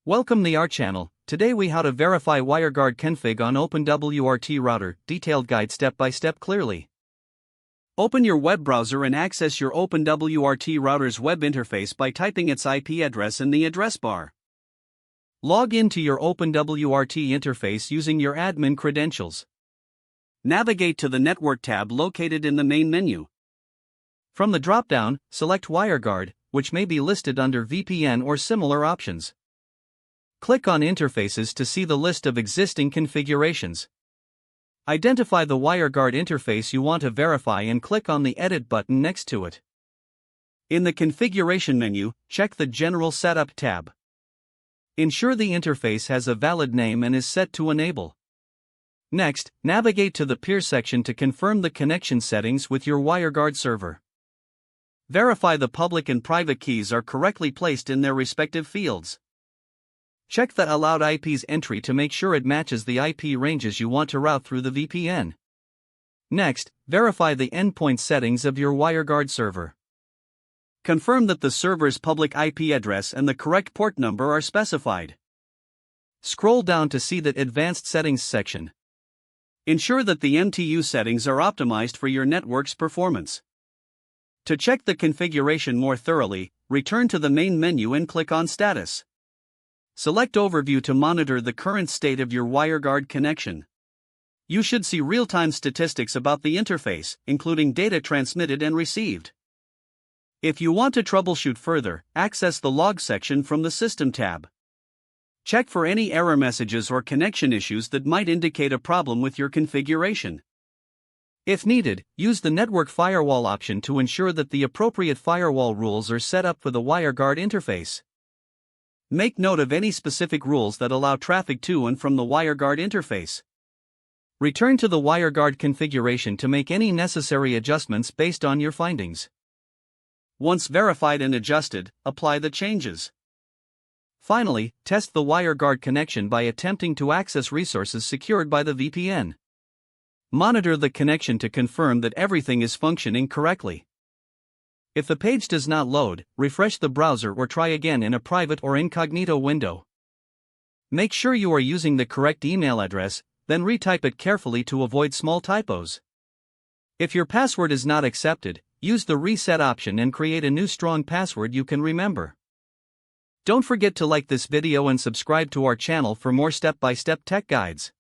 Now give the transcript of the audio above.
Welcome the our channel. Today we how to verify WireGuard config on OpenWrt router, detailed guide step by step clearly. Open your web browser and access your OpenWrt router's web interface by typing its IP address in the address bar. Log in to your OpenWrt interface using your admin credentials. Navigate to the Network tab located in the main menu. From the drop-down, select WireGuard, which may be listed under VPN or similar options. Click on Interfaces to see the list of existing configurations. Identify the WireGuard interface you want to verify and click on the Edit button next to it. In the Configuration menu, check the General Setup tab. Ensure the interface has a valid name and is set to Enable. Next, navigate to the Peer section to confirm the connection settings with your WireGuard server. Verify the public and private keys are correctly placed in their respective fields. Check the allowed IPs entry to make sure it matches the IP ranges you want to route through the VPN. Next, verify the endpoint settings of your WireGuard server. Confirm that the server's public IP address and the correct port number are specified. Scroll down to see the Advanced Settings section. Ensure that the MTU settings are optimized for your network's performance. To check the configuration more thoroughly, return to the main menu and click on Status. Select Overview to monitor the current state of your WireGuard connection. You should see real-time statistics about the interface, including data transmitted and received. If you want to troubleshoot further, access the Log section from the System tab. Check for any error messages or connection issues that might indicate a problem with your configuration. If needed, use the Network Firewall option to ensure that the appropriate firewall rules are set up for the WireGuard interface. Make note of any specific rules that allow traffic to and from the WireGuard interface. Return to the WireGuard configuration to make any necessary adjustments based on your findings. Once verified and adjusted, apply the changes. Finally, test the WireGuard connection by attempting to access resources secured by the VPN. Monitor the connection to confirm that everything is functioning correctly. If the page does not load, refresh the browser or try again in a private or incognito window. Make sure you are using the correct email address, then retype it carefully to avoid small typos. If your password is not accepted, use the Reset option and create a new strong password you can remember. Don't forget to like this video and subscribe to our channel for more step-by-step tech guides.